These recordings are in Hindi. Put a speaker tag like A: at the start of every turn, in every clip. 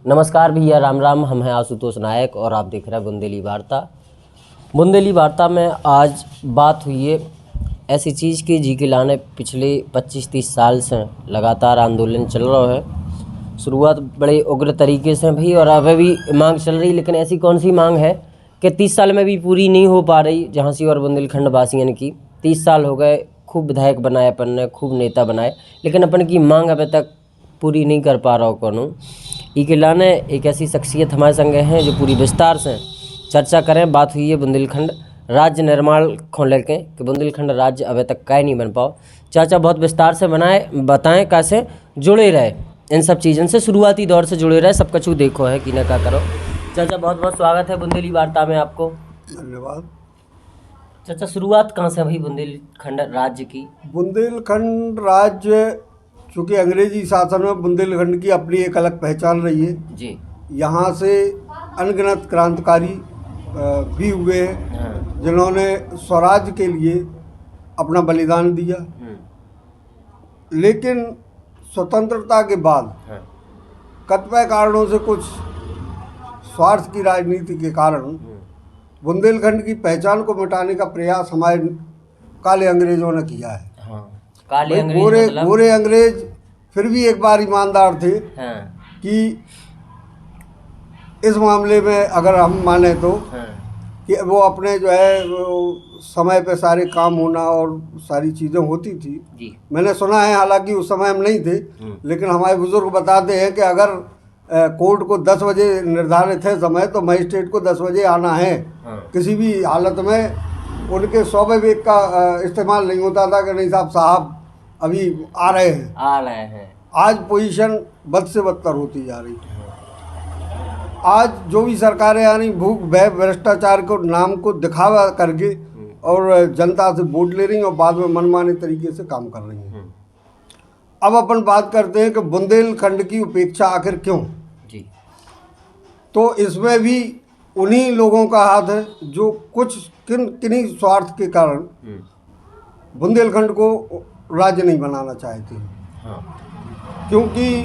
A: नमस्कार भैया, राम राम। हम हैं आशुतोष नायक और आप देख रहे हैं बुंदेली वार्ता। बुंदेली वार्ता में आज बात हुई है ऐसी चीज़ की जी के लाने पिछले 25-30 साल से लगातार आंदोलन चल रहा है। शुरुआत बड़े उग्र तरीके से भई और अब भी मांग चल रही, लेकिन ऐसी कौन सी मांग है कि 30 साल में भी पूरी नहीं हो पा रही। झांसी और बुंदेलखंड वासियों की 30 साल हो गए, खूब विधायक बनाए अपन ने, खूब नेता बनाए, लेकिन अपन की मांग अभी तक पूरी नहीं कर पा रहा हो कौन। ई के लाने एक ऐसी शख्सियत हमारे संग हैं जो पूरी विस्तार से चर्चा करें। बात हुई है बुंदेलखंड राज्य निर्माण को लेकर कि बुंदेलखंड राज्य अभी तक काय नहीं बन पाओ। चाचा बहुत विस्तार से बताएं कैसे जुड़े रहे इन सब चीज़ों से, शुरुआती दौर से जुड़े रहे, सब कुछ देखो है कि ना क्या करो। चाचा बहुत बहुत स्वागत है बुंदेली वार्ता में आपको।
B: धन्यवाद।
A: चाचा शुरुआत कहाँ से हुई बुंदेलखंड राज्य की?
B: बुंदेलखंड राज्य चूँकि अंग्रेजी शासन में बुंदेलखंड की अपनी एक अलग पहचान रही है
A: जी।
B: यहाँ से अनगिनत क्रांतिकारी भी हुए हैं,
A: हाँ।
B: जिन्होंने स्वराज के लिए अपना बलिदान दिया। लेकिन स्वतंत्रता के बाद
A: हाँ।
B: कतिपय कारणों से, कुछ स्वार्थ की राजनीति के कारण बुंदेलखंड की पहचान को मिटाने का प्रयास हमारे काले अंग्रेजों ने किया है।
A: हाँ। काले
B: भाई
A: अंग्रेज मतलब?
B: गोरे अंग्रेज फिर भी एक बार ईमानदार थे।
A: हाँ।
B: कि इस मामले में अगर हम माने तो
A: हाँ।
B: कि वो अपने जो है वो समय पे सारे काम होना और सारी चीज़ें होती थी।
A: जी।
B: मैंने सुना है, हालांकि उस समय हम नहीं थे, लेकिन हमारे बुजुर्ग बताते हैं कि अगर कोर्ट को 10 बजे निर्धारित है समय, तो मजिस्ट्रेट को 10 बजे आना है।
A: हाँ।
B: किसी भी हालत में उनके स्वविवेक का इस्तेमाल नहीं होता था कि नहीं साहब अभी आ रहे हैं। आज पोजीशन बद से बदतर होती जा रही है। आज जो भी सरकारें आ रही, भूख भय भ्रष्टाचार को नाम को दिखावा करके और जनता से वोट ले रही हैं और बाद में मनमाने तरीके से काम कर रही हैं। अब अपन बात करते हैं कि बुंदेलखंड की उपेक्षा आखिर क्यों?
A: जी।
B: तो इसमें भी उन्हीं लोगों का हाथ है जो कुछ किन्हीं स्वार्थ के कारण बुंदेलखंड को राज्य नहीं बनाना चाहते।
A: हाँ।
B: क्योंकि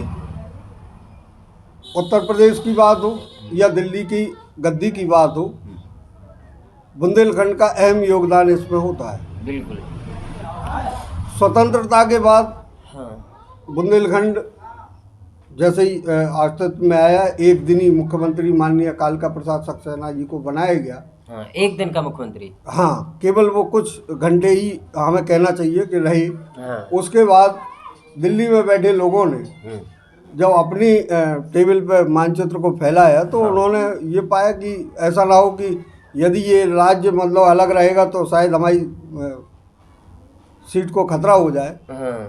B: उत्तर प्रदेश की बात हो या दिल्ली की गद्दी की बात हो, बुंदेलखंड का अहम योगदान इसमें होता है।
A: बिल्कुल।
B: स्वतंत्रता के बाद
A: हाँ।
B: बुंदेलखंड जैसे ही अस्तित्व में आया, एक दिन ही मुख्यमंत्री माननीय कालिका प्रसाद सक्सेना जी को बनाया गया।
A: हाँ, एक दिन का मुख्यमंत्री।
B: हाँ, केवल वो कुछ घंटे ही हमें कहना चाहिए कि रहे।
A: हाँ।
B: उसके बाद दिल्ली में बैठे लोगों ने जब अपनी टेबल पर मानचित्र को फैलाया तो उन्होंने ये पाया कि ऐसा ना हो कि यदि ये राज्य मतलब अलग रहेगा तो शायद हमारी सीट को खतरा हो जाए।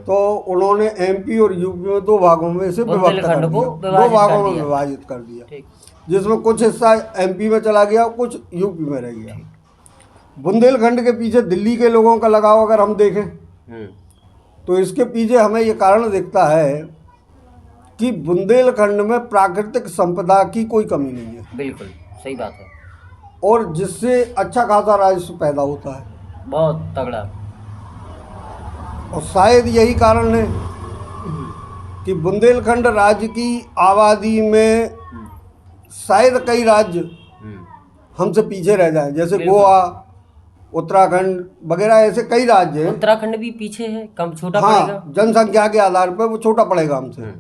B: तो उन्होंने एमपी और यूपी में दो भागों में इसे विभक्त कर दिया, दो भागों में विभाजित कर दिया, जिसमें कुछ हिस्सा एमपी में चला गया, कुछ यूपी में रह गया। बुंदेलखंड के पीछे दिल्ली के लोगों का लगाव अगर हम देखें तो इसके पीछे हमें ये कारण दिखता है कि बुंदेलखंड में प्राकृतिक संपदा की कोई कमी नहीं है।
A: बिल्कुल सही बात है।
B: और जिससे अच्छा खासा राजस्व पैदा होता है,
A: बहुत तगड़ा।
B: और शायद यही कारण है कि बुंदेलखंड राज्य की आबादी में शायद कई राज्य हमसे पीछे रह जाएं, जैसे गोवा, उत्तराखंड वगैरह, ऐसे कई राज्य हैं।
A: उत्तराखंड भी पीछे है, कम छोटा
B: हाँ,
A: पड़ेगा
B: जनसंख्या के आधार पर वो छोटा पड़ेगा हमसे,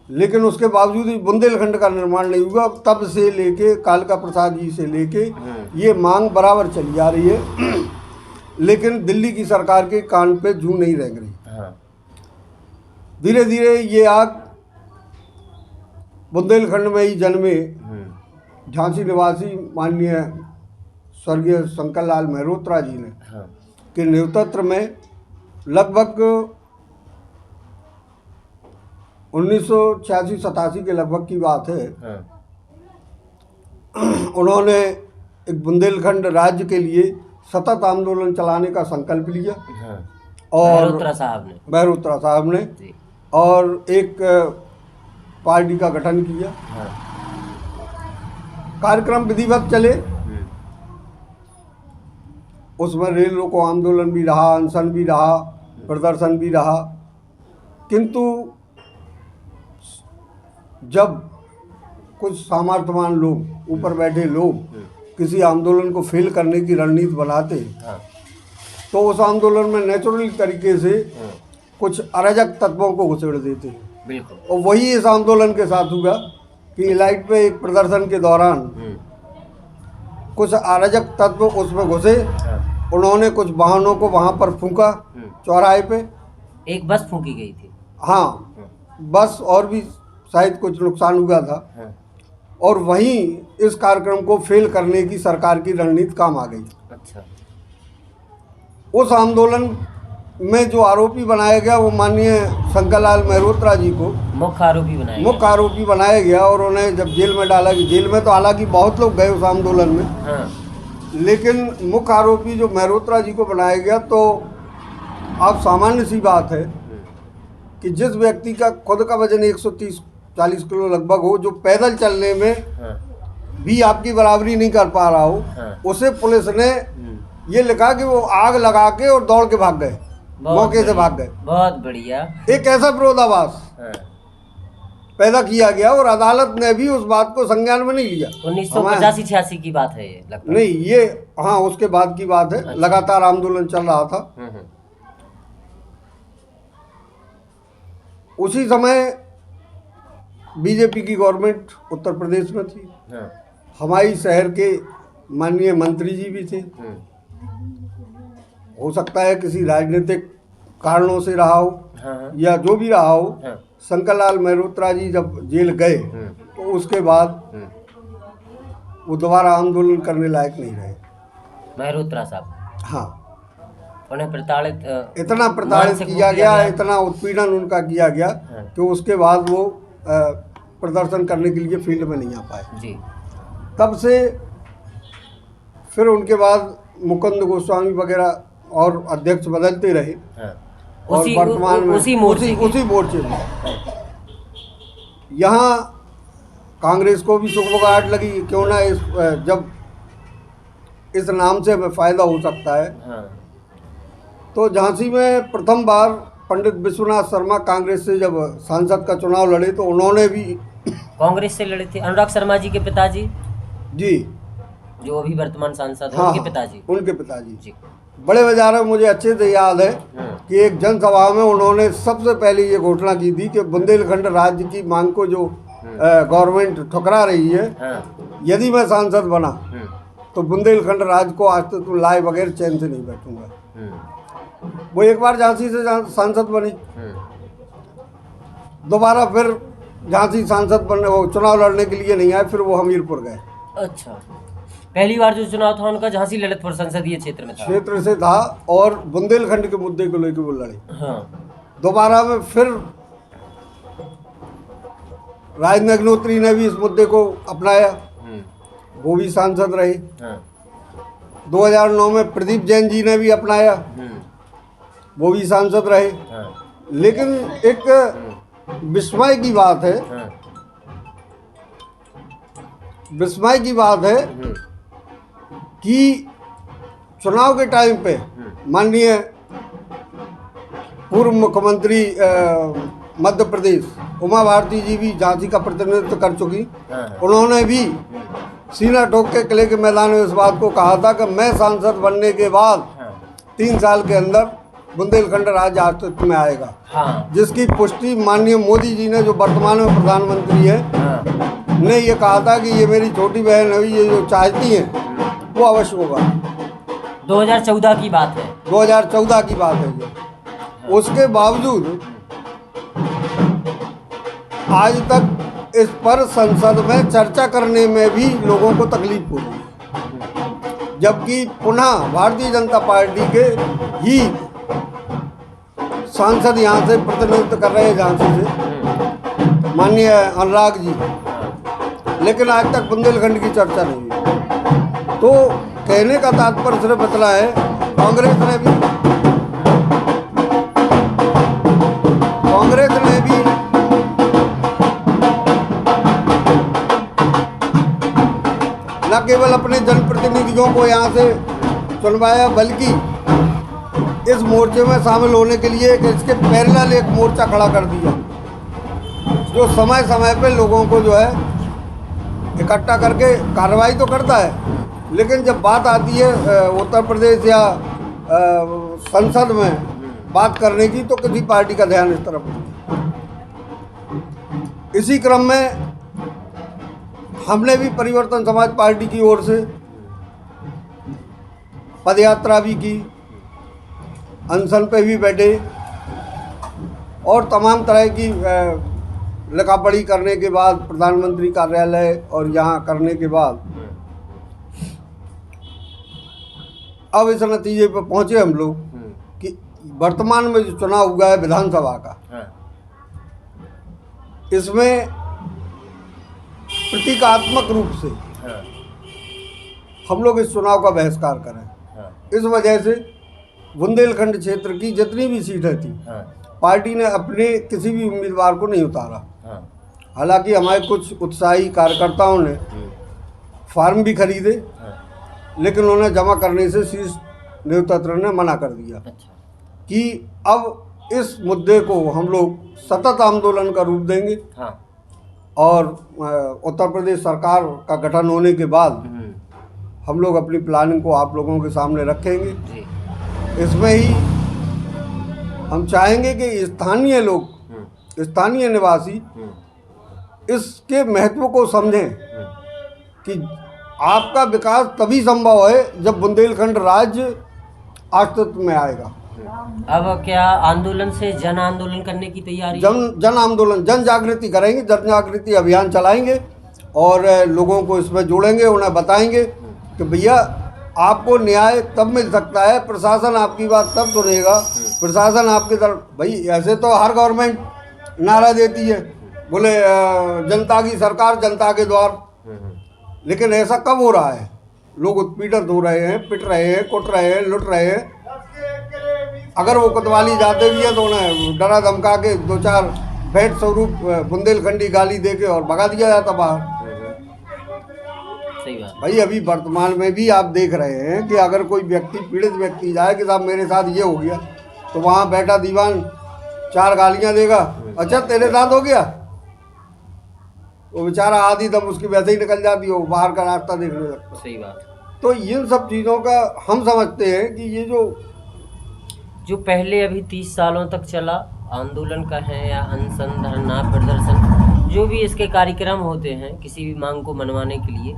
B: लेकिन उसके बावजूद भी बुंदेलखंड का निर्माण नहीं हुआ। तब से लेके कालिका प्रसाद जी से लेके ये मांग बराबर चली जा रही है, लेकिन दिल्ली की सरकार के कान पे जूं नहीं रेंग रही।
A: हाँ।
B: धीरे धीरे ये आग बुंदेलखंड में ही जन्मे झांसी निवासी माननीय स्वर्गीय शंकर लाल मेहरोत्रा जी ने के नेतृत्व में लगभग 1986-87 के लगभग की बात है। उन्होंने एक बुंदेलखंड राज्य के लिए सतत आंदोलन चलाने का संकल्प लिया। और मेहरोत्रा साहब ने और एक पार्टी का गठन किया। कार्यक्रम विधिवत चले, उसमें रेल रोको आंदोलन भी रहा, अनशन भी रहा, प्रदर्शन भी रहा, किंतु जब कुछ सामर्थ्यवान लोग, ऊपर बैठे लोग किसी आंदोलन को फेल करने की रणनीति बनाते हैं,
A: हाँ,
B: तो उस आंदोलन में नेचुरल तरीके से कुछ अराजक तत्वों को घुसेड़ देते हैं।
A: बिल्कुल।
B: और वही इस आंदोलन के साथ हुआ कि इलाइट पे एक प्रदर्शन के दौरान कुछ अराजक तत्व उसमें घुसे, उन्होंने कुछ वाहनों को वहाँ पर फूंका चौराहे पे।
A: एक बस फूंकी गई थी।
B: हाँ, बस और भी शायद कुछ नुकसान हुआ था। और वहीं इस कार्यक्रम को फेल करने की सरकार की रणनीति काम आ गई।
A: अच्छा।
B: उस आंदोलन में जो आरोपी बनाया गया वो माननीय शंकरलाल मेहरोत्रा जी को
A: मुख्य आरोपी
B: बनाया गया और उन्हें जब जेल में डाला गया, जेल में तो हालांकि बहुत लोग गए उस आंदोलन में,
A: हाँ।
B: लेकिन मुख्य आरोपी जो मेहरोत्रा जी को बनाया गया, तो आप सामान्य सी बात है कि जिस व्यक्ति का खुद का वजन 130-40 किलो लगभग हो, जो पैदल चलने में भी आपकी बराबरी नहीं कर पा रहा हो, उसे पुलिस ने ये लिखा कि वो आग लगा के और दौड़ के भाग गए, मौके से भाग गए।
A: बहुत बढ़िया।
B: एक ऐसा विरोधाभास पैदा किया गया और अदालत ने भी उस बात को संज्ञान में नहीं लिया।
A: 1985-86 की बात है ये, लगता
B: नहीं, ये हाँ उसके बाद की बात है। लगातार आंदोलन चल रहा था। उसी समय बीजेपी की गवर्नमेंट उत्तर प्रदेश में थी। हमारी शहर के माननीय मंत्री जी भी थे। हो सकता है किसी राजनीतिक कारणों से रहा हो या जो भी रहा हो, शंकरलाल मेहरोत्रा जी जब जेल गए तो उसके बाद वो दोबारा आंदोलन करने लायक नहीं रहे।
A: मेहरोत्रा साहब,
B: हाँ,
A: उन्हें
B: इतना प्रताड़ित किया गया, इतना उत्पीड़न उनका किया गया कि उसके बाद वो प्रदर्शन करने के लिए फील्ड में नहीं आ पाए
A: जी।
B: तब से फिर उनके बाद मुकुंद गोस्वामी वगैरह और अध्यक्ष बदलते रहे। और वर्तमान में उसी मोर्चे में यहाँ कांग्रेस को भी सुगबुगाहट लगी, क्यों ना जब इस नाम से हमें फायदा हो सकता है। तो झांसी में प्रथम बार पंडित विश्वनाथ शर्मा कांग्रेस से जब सांसद का चुनाव लड़े तो उन्होंने भी
A: कांग्रेस से लड़े थे। अनुराग शर्मा जी के पिताजी
B: जी, जो
A: अभी वर्तमान सांसद हैं,
B: हाँ, उनके पिताजी जी। बड़े बाजार में मुझे अच्छे से याद है कि एक जनसभा में उन्होंने सबसे पहले ये घोषणा की थी कि बुंदेलखंड राज्य की मांग को जो गवर्नमेंट ठुकरा रही है, यदि मैं सांसद बना तो बुंदेलखंड राज्य को आज तक लाए बगैर चैन से नहीं बैठूंगा। वो एक बार झांसी से सांसद बने, दोबारा फिर झांसी सांसद बनने, वो चुनाव लड़ने के लिए नहीं आए, फिर वो हमीरपुर गए।
A: अच्छा, पहली बार जो चुनाव था उनका झांसी ललितपुर संसदीय क्षेत्र
B: से था और बुंदेलखंड के मुद्दे को लेकर वो लड़े।
A: हाँ।
B: दोबारा में फिर राजेंद्र अग्निहोत्री ने भी इस मुद्दे को अपनाया, वो भी सांसद रहे। 2009 में प्रदीप जैन जी ने भी अपनाया, वो भी सांसद रहे। लेकिन एक विस्मय की बात है, कि चुनाव के टाइम पे माननीय पूर्व मुख्यमंत्री मध्य प्रदेश उमा भारती जी भी झांसी का प्रतिनिधित्व कर चुकी, उन्होंने भी सीना ठोक के किले के मैदान में इस बात को कहा था कि मैं सांसद बनने के बाद 3 साल के अंदर बुंदेलखंड राज्य अस्तित्व में आएगा। जिसकी पुष्टि माननीय मोदी जी ने, जो वर्तमान में प्रधानमंत्री है, ने ये कहा था कि ये मेरी छोटी बहन है, ये जो चाहती हैं वो अवश्य होगा।
A: 2014 की बात है।
B: 2014 की बात है ये। उसके बावजूद आज तक इस पर संसद में चर्चा करने में भी लोगों को तकलीफ हो रही है, जबकि पुनः भारतीय जनता पार्टी के ही सांसद यहाँ से प्रतिनिधित्व कर रहे हैं झांसी से, माननीय अनुराग जी, लेकिन आज तक बुंदेलखंड की चर्चा नहीं हुई। तो कहने का तात्पर्य सिर्फ इतना है, कांग्रेस ने भी न केवल अपने जनप्रतिनिधियों को यहाँ से चुनवाया, बल्कि इस मोर्चे में शामिल होने के लिए इसके पैरेलल एक मोर्चा खड़ा कर दिया, जो समय समय पे लोगों को जो है इकट्ठा करके कार्रवाई तो करता है, लेकिन जब बात आती है उत्तर प्रदेश या संसद में बात करने की तो किसी पार्टी का ध्यान इस तरफ नहीं। इसी क्रम में हमने भी परिवर्तन समाज पार्टी की ओर से पदयात्रा भी की, अनशन पे भी बैठे और तमाम तरह की लिखा पढ़ी करने के बाद प्रधानमंत्री कार्यालय और यहाँ करने के बाद अब इस नतीजे पर पहुँचे हम लोग कि वर्तमान में जो चुनाव हुआ है विधानसभा का, इसमें प्रतीकात्मक रूप से हम लोग इस चुनाव का बहिष्कार करें। इस वजह से बुंदेलखंड क्षेत्र की जितनी भी सीटें थी पार्टी ने अपने किसी भी उम्मीदवार को नहीं उतारा। हालांकि हमारे कुछ उत्साही कार्यकर्ताओं ने फार्म भी खरीदे, लेकिन उन्हें जमा करने से शीर्ष नेतृत्व ने मना कर दिया कि अब इस मुद्दे को हम लोग सतत आंदोलन का रूप देंगे और उत्तर प्रदेश सरकार का गठन होने के बाद हम लोग अपनी प्लानिंग को आप लोगों के सामने रखेंगे। इसमें ही हम चाहेंगे कि स्थानीय लोग, स्थानीय निवासी इसके महत्व को समझें कि आपका विकास तभी संभव है जब बुंदेलखंड राज्य अस्तित्व में आएगा।
A: अब क्या आंदोलन से जन आंदोलन करने की तैयारी?
B: जन आंदोलन, जन जागृति करेंगे, जन जागृति अभियान चलाएंगे और लोगों को इसमें जोड़ेंगे, उन्हें बताएंगे कि भैया आपको न्याय तब मिल सकता है, प्रशासन आपकी बात तब सुनेगा, प्रशासन आपकी तरफ। भाई ऐसे तो हर गवर्नमेंट नारा देती है, बोले जनता की सरकार जनता के द्वार, लेकिन ऐसा कब हो रहा है? लोग उत्पीड़ित हो रहे हैं, पिट रहे हैं, कुट रहे हैं, लुट रहे हैं। अगर वो कोतवाली जाते भी हैं तो उन्हें डरा धमका के 2-4 भेंट स्वरूप बुंदेलखंडी गाली दे के और भगा दिया जाता बाहर।
A: सही बात
B: भाई अभी वर्तमान में भी आप देख रहे हैं कि अगर कोई व्यक्ति, पीड़ित व्यक्ति जाए कि साहब मेरे साथ ये हो गया, तो वहाँ बैठा दीवान 4 गालियाँ देगा, अच्छा तेरे साथ हो गया, वो बेचारा आधी दम उसकी वैसे ही निकल जाती है, वो बाहर का रास्ता देखने लगता।
A: सही बात।
B: तो इन सब चीज़ों का हम समझते हैं कि ये जो
A: पहले अभी 30 सालों तक चला आंदोलन का है या अनशन, धरना, प्रदर्शन, जो भी इसके कार्यक्रम होते हैं किसी भी मांग को मनवाने के लिए,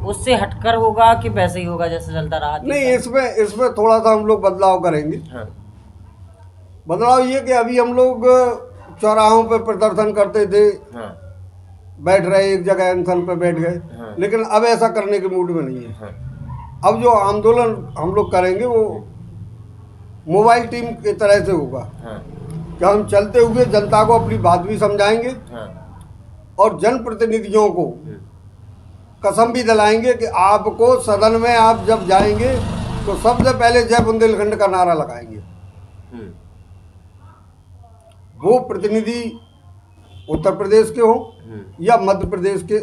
A: उससे हटकर होगा कि वैसे ही होगा जैसे चलता रहा?
B: नहीं, इसमें थोड़ा सा हम लोग बदलाव करेंगे। बदलाव ये कि अभी हम लोग चौराहों पे प्रदर्शन करते थे, बैठ रहे एक जगह अनशन पे बैठ गए, लेकिन अब ऐसा करने के मूड में नहीं है। अब जो आंदोलन हम लोग करेंगे वो मोबाइल टीम की तरह से होगा कि हम चलते हुए जनता को अपनी बात भी समझाएंगे और जनप्रतिनिधियों को कसम भी दिलाएंगे कि आपको सदन में आप जब जाएंगे तो सबसे पहले जय बुंदेलखंड का नारा लगाएंगे। वो प्रतिनिधि उत्तर प्रदेश के हो या मध्य प्रदेश के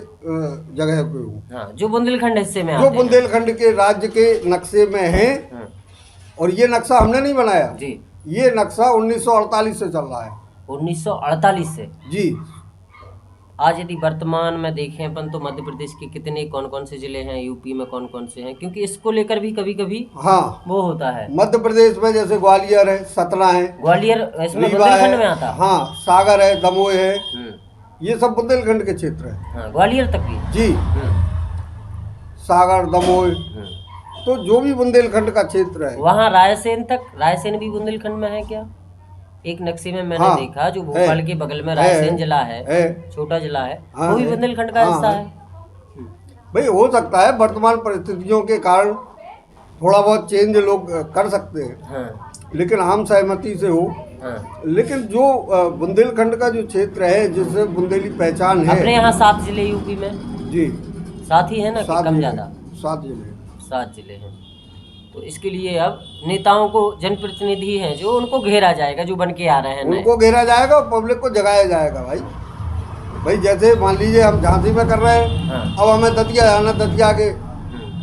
B: जगह पे हो,
A: जो बुंदेलखंड हिस्से में,
B: जो बुंदेलखंड के राज्य के नक्शे में हैं। और ये नक्शा हमने नहीं बनाया जी, ये नक्शा 1948 से चल रहा है।
A: 1948 से
B: जी।
A: आज यदि वर्तमान में देखें अपन तो मध्य प्रदेश के कितने कौन कौन से जिले हैं, यूपी में कौन कौन से हैं, क्योंकि इसको लेकर भी कभी कभी वो होता है।
B: मध्य प्रदेश में जैसे ग्वालियर है, सतना है,
A: ग्वालियर इसमें बुंदेलखंड में आता है।
B: सागर है, दमोह है, ये सब बुंदेलखंड के क्षेत्र है।
A: ग्वालियर तक भी
B: जी, सागर, दमोह, तो जो भी बुंदेलखंड का क्षेत्र है।
A: वहाँ रायसेन तक, रायसेन भी बुंदेलखंड में है क्या? एक नक्शे में मैंने देखा जो भोपाल के बगल में रायसेन जिला है, छोटा जिला है, वो भी बुंदेलखंड का हिस्सा है।
B: भाई हो सकता है वर्तमान परिस्थितियों के कारण थोड़ा बहुत चेंज लोग कर सकते हैं, लेकिन आम सहमति से हो। लेकिन जो बुंदेलखंड का जो क्षेत्र है जिससे बुंदेली पहचान है,
A: अपने यहाँ 7 जिले यूपी में
B: जी,
A: 7 ही है ना, कम ज्यादा
B: 7
A: जिले हैं। तो इसके लिए अब नेताओं को, जनप्रतिनिधि हैं जो, उनको घेरा जाएगा, जो बन के आ रहे हैं,
B: उनको घेरा जाएगा और पब्लिक को जगाया जाएगा। भाई जैसे मान लीजिए हम झांसी में कर रहे हैं, अब हमें दतिया जाना, दतिया के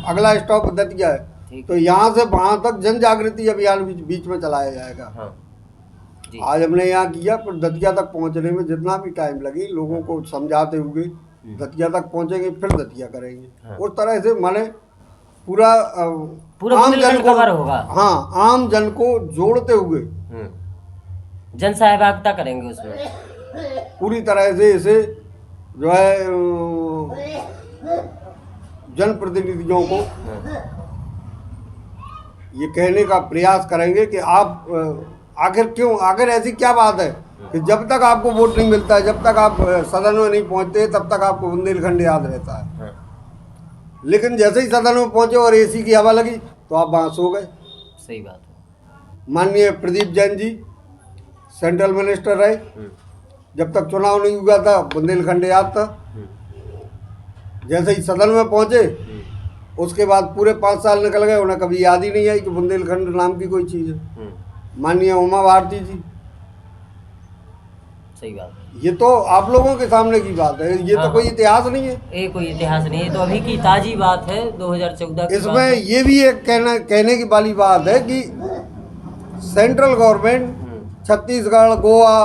B: अगला स्टॉप दतिया है, तो यहाँ से वहाँ तक जन जागृति अभियान बीच में चलाया जाएगा। आज हमने यहाँ किया, पर दतिया तक पहुँचने में जितना भी टाइम लगे, लोगों को समझाते हुए दतिया तक पहुंचेंगे, फिर दतिया करेंगे। उस तरह से माने पूरा आम जन को
A: कवर होगा।
B: हाँ, आम जन को जोड़ते हुए
A: जन सहभागिता करेंगे उसमें
B: पूरी तरह से। इसे जो है जनप्रतिनिधियों को ये कहने का प्रयास करेंगे कि आप आखिर ऐसी क्या बात है कि जब तक आपको वोट नहीं मिलता है, जब तक आप सदन में नहीं पहुंचते, तब तक आपको बुंदेलखंड याद रहता है। लेकिन जैसे ही सदन में पहुंचे और एसी की हवा लगी तो आप वहाँ सो गए।
A: सही बात है।
B: माननीय प्रदीप जैन जी सेंट्रल मिनिस्टर रहे, जब तक चुनाव नहीं हुआ था बुंदेलखंड याद था। जैसे ही सदन में पहुंचे उसके बाद पूरे 5 साल निकल गए, उन्हें कभी याद ही नहीं आई कि बुंदेलखंड नाम की कोई चीज़ है। माननीय उमा भारती जी,
A: सही बात।
B: ये तो आप लोगों के सामने की बात है, ये तो कोई इतिहास नहीं है।
A: ये कोई इतिहास नहीं है, तो अभी की ताजी बात है 2014 की।
B: इसमें ये भी एक कहने की वाली बात है कि सेंट्रल गवर्नमेंट छत्तीसगढ़, गोवा,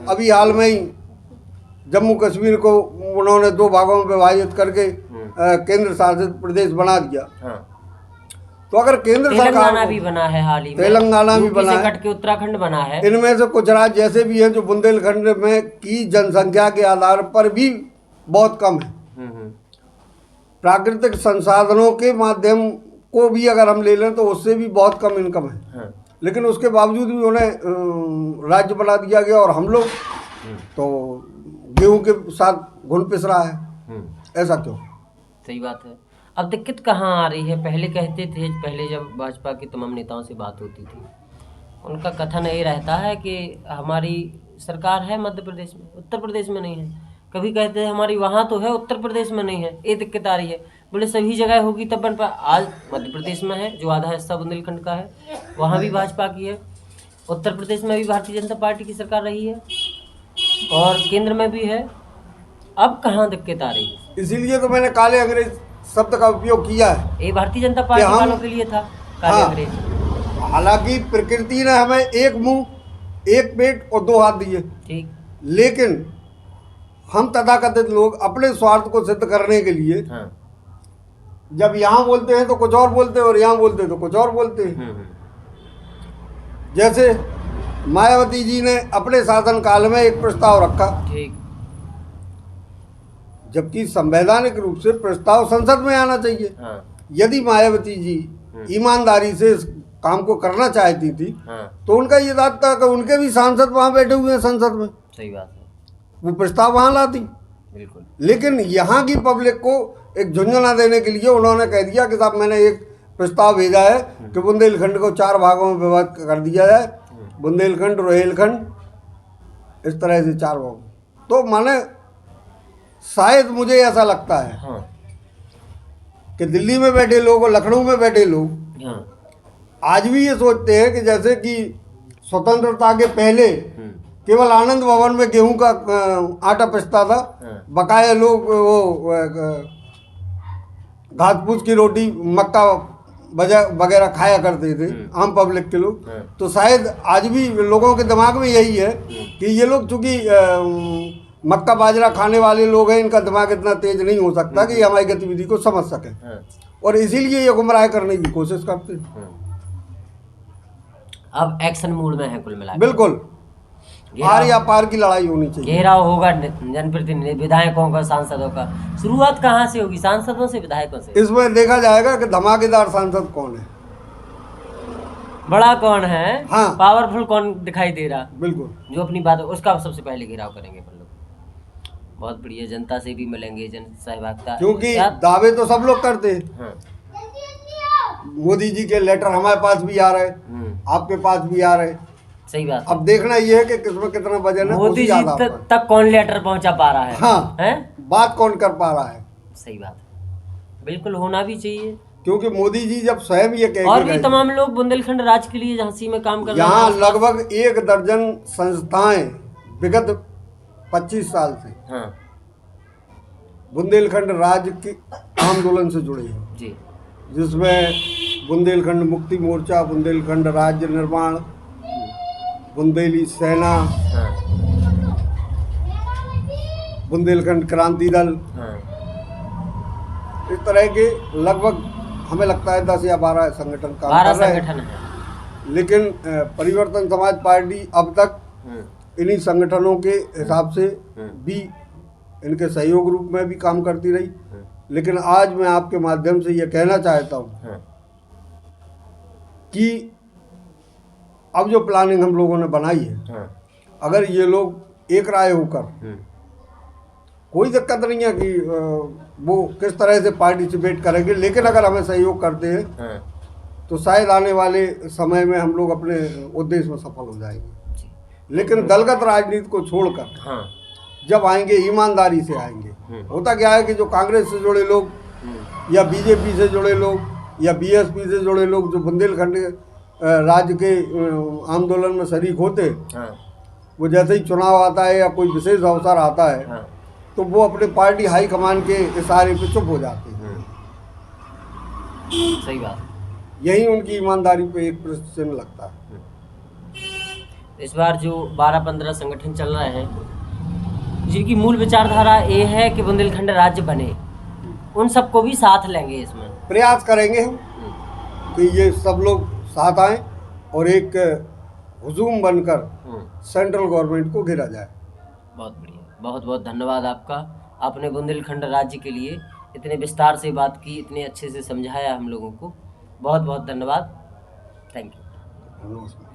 B: अभी हाल में ही जम्मू कश्मीर को उन्होंने 2 भागों में विभाजित करके केंद्र शासित प्रदेश बना दिया। तो अगर केंद्र सरकार
A: तेलंगाना भी बना है हाल ही में,
B: तेलंगाना भी बना है,
A: कट के उत्तराखंड बना है।
B: इनमें से कुछ राज्य जैसे भी हैं जो बुंदेलखंड में की जनसंख्या के आधार पर भी बहुत कम है। प्राकृतिक संसाधनों के माध्यम को भी अगर हम ले लें तो उससे भी बहुत कम इनकम है। लेकिन उसके बावजूद भी उन्हें राज्य बना दिया गया और हम लोग तो गेहूं के साथ घुन पिस रहा है। ऐसा क्यों?
A: सही बात है। अब दिक्कत कहाँ आ रही है? पहले कहते थे, पहले जब भाजपा के तमाम नेताओं से बात होती थी, उनका कथन ये रहता है कि हमारी सरकार है मध्य प्रदेश में, उत्तर प्रदेश में नहीं है। कभी कहते हैं हमारी वहाँ तो है, उत्तर प्रदेश में नहीं है, ये दिक्कत आ रही है। बोले सभी जगह होगी तब बन पाए। आज मध्य प्रदेश में है, जो आधा हिस्सा बुंदेलखंड का है, वहाँ भी भाजपा की है। उत्तर प्रदेश में भी भारतीय जनता पार्टी की सरकार रही है और केंद्र में भी है। अब कहाँ दिक्कत आ रही है?
B: इसीलिए तो मैंने काले अंग्रेज शब्द का उपयोग किया है।
A: ये भारतीय जनता पार्टी वालों के लिए था काले अंग्रेज।
B: हालांकि प्रकृति ने हमें एक मुंह, एक पेट और 2 हाथ दिए, ठीक, लेकिन हम तथाकथित लोग अपने स्वार्थ को सिद्ध करने के लिए जब यहाँ बोलते हैं तो कुछ और बोलते हैं और यहाँ बोलते हैं तो कुछ और बोलते हैं। जैसे मायावती जी ने अपने शासन काल में एक प्रस्ताव रखा, ठीक, जबकि संवैधानिक रूप से प्रस्ताव संसद में आना चाहिए। यदि मायावती जी ईमानदारी से इस काम को करना चाहती थी तो उनका ये दायित्व था कि उनके भी सांसद वहाँ बैठे हुए हैं संसद में। सही बात है, वो प्रस्ताव वहाँ लाती। बिल्कुल। लेकिन यहाँ की पब्लिक को एक झुंझुना देने के लिए उन्होंने कह दिया कि साहब मैंने एक प्रस्ताव भेजा है कि बुंदेलखंड को 4 भागों में विभाजित कर दिया जाए, बुंदेलखंड, रोहेलखंड, इस तरह से 4 भाग। तो माने शायद मुझे ऐसा लगता है कि दिल्ली में बैठे लोग और लखनऊ में बैठे लोग आज भी ये सोचते हैं कि जैसे कि स्वतंत्रता के पहले केवल आनंद भवन में गेहूं का आटा पिसता था, बकाया लोग वो घास फूस की रोटी, मक्का वगैरह खाया करते थे, आम पब्लिक के लोग। तो शायद आज भी लोगों के दिमाग में यही है कि ये लोग चूंकि मक्का बाजरा खाने वाले लोग हैं, इनका दिमाग इतना तेज नहीं हो सकता कि हमारी गतिविधि को समझ सके, और इसीलिए ये गुमराह करने की कोशिश करते हैं।
A: अब एक्शन मूड में है कुल मिलाकर।
B: बिल्कुल, पार या पार की लड़ाई होनी चाहिए।
A: घेराव होगा जनप्रतिनिधि, विधायकों का, सांसदों का। शुरुआत कहाँ से होगी? सांसदों से, विधायकों से?
B: इसमें देखा जाएगा कि धमाकेदार सांसद कौन है,
A: बड़ा कौन है,
B: हाँ,
A: पावरफुल कौन दिखाई दे रहा।
B: बिल्कुल,
A: जो अपनी बात, उसका सबसे पहले घेराव करेंगे अपन लोग। बहुत बढ़िया, जनता से भी मिलेंगे, जन सहभागिता,
B: क्योंकि दावे तो सब लोग करते हैं। मोदी जी के लेटर हमारे पास भी आ रहे, आपके पास भी आ रहे। सही बात। अब देखना ये है कि किसमें कितना वजन है।
A: मोदी जी तक कौन लेटर पहुंचा पा रहा है,
B: हाँ, है? बात कौन कर पा रहा है।
A: सही बात, बिल्कुल होना भी चाहिए,
B: क्योंकि मोदी जी जब स्वयं ये कह,
A: और भी तमाम लोग बुंदेलखंड राज्य के लिए झांसी में काम कर रहे हैं।
B: यहाँ लगभग 1 दर्जन संस्थाएं विगत 25 साल से बुंदेलखंड राज्य के आंदोलन से जुड़े हैं जी, जिसमें बुंदेलखंड मुक्ति मोर्चा, बुंदेलखंड राज्य निर्माण, बुंदेली सेना, बुंदेलखंड क्रांति दल, इस तरह के लगभग हमें लगता है 10 या 12 संगठन काम कर रहे हैं। लेकिन परिवर्तन समाज पार्टी अब तक इन्हीं संगठनों के हिसाब से भी इनके सहयोग रूप में भी काम करती रही। लेकिन आज मैं आपके माध्यम से ये कहना चाहता हूँ कि अब जो प्लानिंग हम लोगों ने बनाई है, अगर ये लोग एक राय होकर, कोई दिक्कत नहीं है कि वो किस तरह से पार्टिसिपेट करेंगे, लेकिन अगर हमें सहयोग करते हैं तो शायद आने वाले समय में हम लोग अपने उद्देश्य में सफल हो जाएंगे। लेकिन दलगत राजनीति को छोड़कर जब आएंगे, ईमानदारी से आएंगे। होता क्या है कि जो कांग्रेस से जुड़े लोग या बीजेपी से जुड़े लोग या बीएसपी से जुड़े लोग जो बुंदेलखंड राज्य के आंदोलन में शरीक होते, वो जैसे ही चुनाव आता है या कोई विशेष अवसर आता है तो वो अपने पार्टी हाईकमान के इशारे पे चुप हो जाते हैं।
A: सही बात।
B: यही उनकी ईमानदारी पे एक प्रश्न चिन्ह लगता है।
A: इस बार जो 12-15 संगठन चल रहे हैं, जिनकी मूल विचारधारा ये है कि बुंदेलखंड राज्य बने, उन सबको भी साथ लेंगे। इसमें
B: प्रयास करेंगे हम कि ये सब लोग साथ आएं और एक हुजूम बनकर सेंट्रल गवर्नमेंट को घेरा जाए।
A: बहुत बढ़िया, बहुत बहुत धन्यवाद आपका। आपने बुंदेलखंड राज्य के लिए इतने विस्तार से बात की, इतने अच्छे से समझाया हम लोगों को। बहुत बहुत धन्यवाद। Thank you.
B: नमस्कार।